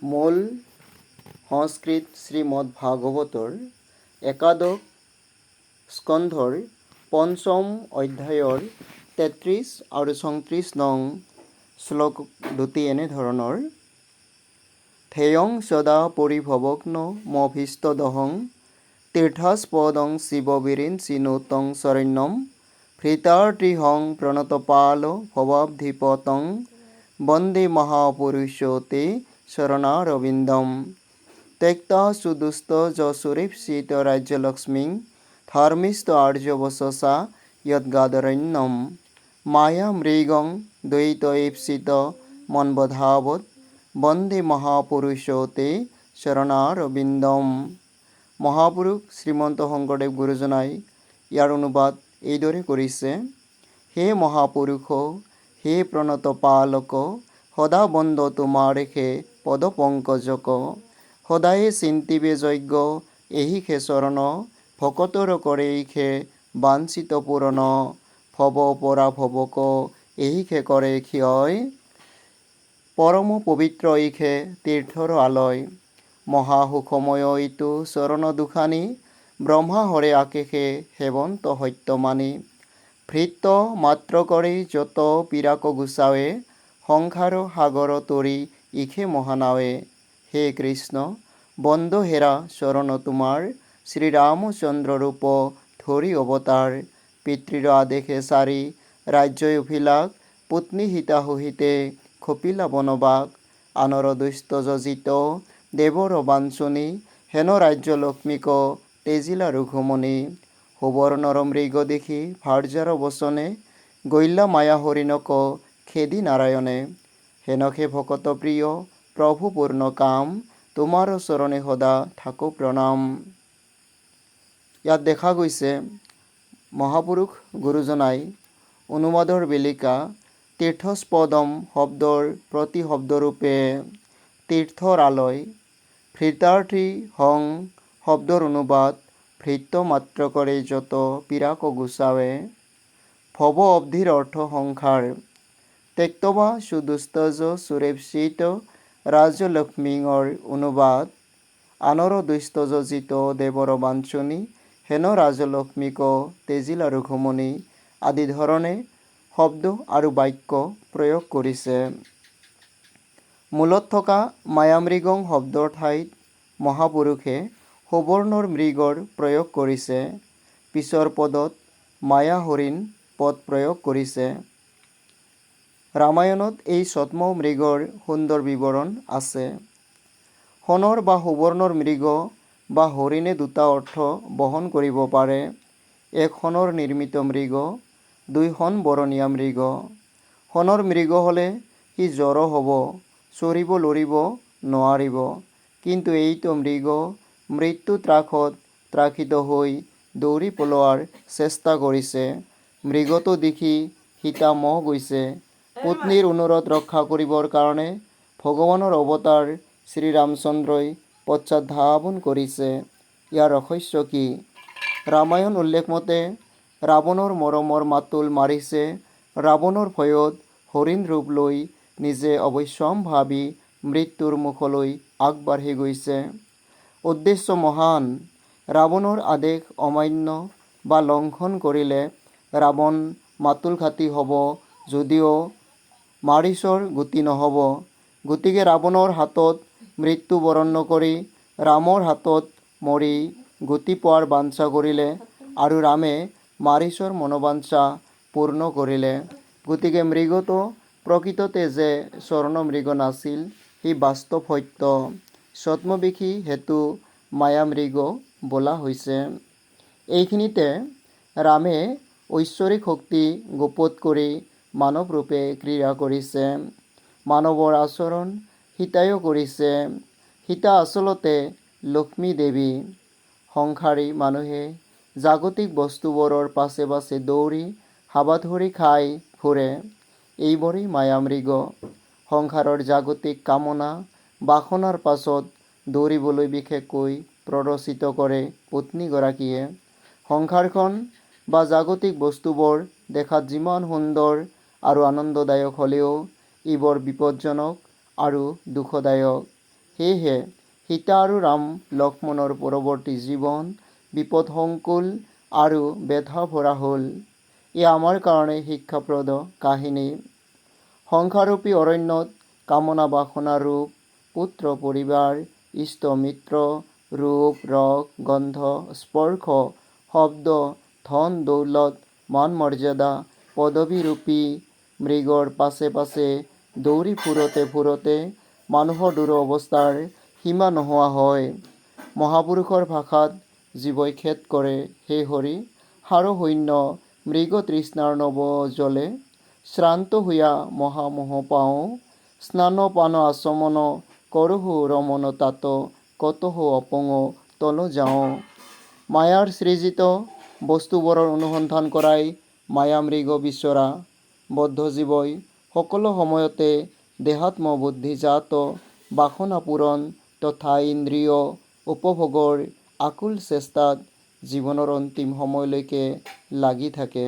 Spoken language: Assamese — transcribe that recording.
মূল সংস্কৃত শ্ৰীমদ্ ভাগৱতৰ একাদশ স্কন্ধৰ পঞ্চম অধ্যায়ৰ ৩৩ আৰু ৩৪ নং শ্লোক দুটি এনেধৰণৰ। থেয়ং সদা পৰিভৱগ্ন মভীষ্টদহং তীৰ্থস্পদং শিৱবিৰিঞ্চিনোতং শৰণ্যম ভৃতার্থিহং প্রণতপাল ভবাব্ধিপতং বন্দে মহাপুরুষতে শরণারবিন্দম ত্যক্তা সুদুস্থ যশোরেপ্সিত রাজ্যলক্ষ্মীং ধর্মিষ্ঠ আর্যবশসা যদ্গাদরণ্যম মায়া মৃগং দ্বৈতঈপ্সিত মনবধাবৎ বন্দে মহাপুরুষতে শরণারবিন্দম। মহাপুৰুষ শ্ৰীমন্ত শংকৰদেৱ গুৰুজনাই ইয়াৰ অনুবাদ এইদৰে কৰিছে। হে মহাপুৰুষ, হে প্ৰণত পালক, সদা বন্দ তোমাৰ হে পদ পংকজক, সদায়ে চিন্তিবে যজ্ঞ এহি খে চৰণ, ভকতৰ কৰে খে বাঞ্ছিত পূৰণ, ভৱ পৰা ভৱক এহি খে কৰে ক্ষয়, পৰম পবিত্ৰ ইখে তীৰ্থৰ আলয়, মহাসুখময় ইটো চৰণ দুখানি, ব্ৰহ্মা হৰে আকেশে হেবন্ত সত্য মানি, ভৃত্য মাত্ৰ কৰে যত পীৰাক গুচাৱে, সংসাৰ সাগৰ তৰি ইখে মহানাৱে। হে কৃষ্ণ বন্দ হেৰা চৰণ তোমাৰ, শ্ৰীৰামচন্দ্ৰ ৰূপ ধৰি অৱতাৰ, পিতৃৰ আদেশে চাৰি ৰাজ্য অভিলাষ, পত্নী সীতা সহিতে কপিলা বনবাস, আনৰ দুষ্ট যজিত দেৱৰ বাঞ্ছনি, হেন ৰাজ্য লক্ষ্মীক তেজিলা ৰঘুমণি, সুবৰ্ণৰ মৃগ দেখি ভাৰ্যাৰ বচনে, গৈলা মায়া হৰিণক খেদি নাৰায়ণে, হেনকে ভকত প্ৰিয় প্ৰভু পূৰ্ণ কাম, তোমাৰ চৰণে সদা থাকো প্ৰণাম। ইয়াত দেখা গৈছে মহাপুৰুষ গুৰুজনাই অনুবাদৰ বেলিকা তীৰ্থস্পদম শব্দৰ প্ৰতি শব্দৰূপে তীৰ্থৰ আলয়, ভৃতাৰ্থী হং শব্দৰ অনুবাদ ভৃত্য মাত্ৰ কৰে যত পীৰাক গুচাৱে, ভৱ অব্ধিৰ অৰ্থ সংসাৰ, ত্যক্তবা সুদুস্তজ সুৰেপ্সিত ৰাজলক্ষ্মীঙৰ অনুবাদ আনৰ দুষ্ট যজিত দেৱৰ বাঞ্ছনি, হেন ৰাজলক্ষ্মীক তেজিলা ৰঘুমণি আদি ধৰণে শব্দ আৰু বাক্য প্ৰয়োগ কৰিছে। মূলত থকা মায়ামৃগং শব্দৰ ঠাইত মহাপুৰুষে সুবৰ্ণৰ মৃগৰ প্ৰয়োগ কৰিছে, পিছৰ পদত মায়া হৰিণ পদ প্ৰয়োগ কৰিছে। ৰামায়ণত এই ছদ্ম মৃগৰ সুন্দৰ বিৱৰণ আছে। সোণৰ বা সুবৰ্ণৰ মৃগ বা হৰিণে দুটা অৰ্থ বহন কৰিব পাৰে। এক সোণৰ নিৰ্মিত মৃগ, দুই সোণ বৰণীয়া মৃগ। সোণৰ মৃগ হ'লে সি জড় হ'ব, চৰিব লৰিব নোৱাৰিব, কিন্তু এইটো মৃগ মৃত্যু ত্ৰাসত ত্ৰাসিত হৈ দৌৰি পলোৱাৰ চেষ্টা কৰিছে। মৃগটো দেখি সীতা মোহ গৈছে। পত্নীৰ অনুৰোধ ৰক্ষা কৰিবৰ কাৰণে ভগৱানৰ অৱতাৰ শ্ৰীৰামচন্দ্ৰই পশ্চাৎধাৱন কৰিছে। ইয়াৰ ৰহস্য কি? ৰামায়ণ উল্লেখমতে ৰাৱণৰ মৰমৰ মাতুল মাৰিছে। ৰাৱণৰ ভয়ত হৰিণ ৰূপ লৈ নিজে অৱশ্যম্ভাৱী মৃত্যুৰ মুখলৈ আগবাঢ়ি গৈছে। উদ্দেশ্য মহান। ৰাৱণৰ আদেশ অমান্য বা লংঘন কৰিলে ৰাৱণ মাতুলঘাতী হ'ব যদিও মাৰিচৰ গতি নহ'ব। গতিকে ৰাৱণৰ হাতত মৃত্যু বৰণ নকৰি ৰামৰ হাতত মৰি গতি পোৱাৰ বাঞ্ছা কৰিলে আৰু ৰামে মাৰিচৰ মনোবাঞ্ছা পূৰ্ণ কৰিলে। গতিকে মৃগটো প্ৰকৃততে যে স্বৰ্ণমৃগ নাছিল, সি বাস্তৱ সত্য। ছদ্মবেশী হেতু মায়ামৃগ বোলা হৈছে। এইখিনিতে ৰামে ঐশ্বৰিক শক্তি গোপত কৰি মানৱ ৰূপে ক্ৰীড়া কৰিছে। মানৱৰ আচৰণ সীতায়ো কৰিছে। সীতা আচলতে লক্ষ্মী দেৱী। সংসাৰী মানুহে জাগতিক বস্তুবোৰৰ পাছে পাছে দৌৰি হাবাথুৰি খাই ফুৰে। এইবোৰেই মায়ামৃগ। সংসাৰৰ জাগতিক কামনা বাসনাৰ পাছত দৌৰিবলৈ বিশেষকৈ প্ৰৰোচিত কৰে পত্নীগৰাকীয়ে। সংসাৰখন বা জাগতিক বস্তুবোৰ দেখাত যিমান সুন্দৰ আৰু আনন্দদায়ক হ'লেও ই বৰ বিপদজনক আৰু দুখদায়ক। সেয়েহে সীতা আৰু ৰাম লক্ষ্মণৰ পৰৱৰ্তী জীৱন বিপদসংকুল আৰু ব্যথা ভৰা হ'ল। ই আমাৰ কাৰণে শিক্ষাপ্ৰদ কাহিনী। সংসাৰৰূপী অৰণ্যত কামনা বাসনা ৰূপ পুত্ৰ পৰিবাৰ ইষ্ট মিত্ৰ ৰূপ ৰস গন্ধ স্পৰ্শ শব্দ ধন দৌলত মান মৰ্যাদা পদবীৰূপী মৃগৰ পাছে পাছে দৌৰি ফুৰোতে মানুহৰ দুৰৱস্থাৰ সীমা নোহোৱা হয়। মহাপুৰুষৰ ভাষাত জীৱই খেদ কৰে হে হৰি সাৰসৈন্য মৃগ তৃষ্ণাৰ নৱ জলে শ্ৰান্ত হৈয়া মহামোহ পাওঁ স্নান পান আচমন কৰহো ৰমন তাত কতহো অপং তল যাওঁ। মায়াৰ সৃজিত বস্তুবোৰৰ অনুসন্ধান কৰাই মায়া মৃগ বিচৰা বদ্ধ জীৱই সকলো সময়তে দেহাত্ম বুদ্ধিজাত বাসনা পূৰণ তথা ইন্দ্ৰিয় উপভোগৰ আকুল চেষ্টাত জীৱনৰ অন্তিম সময়লৈকে লাগি থাকে।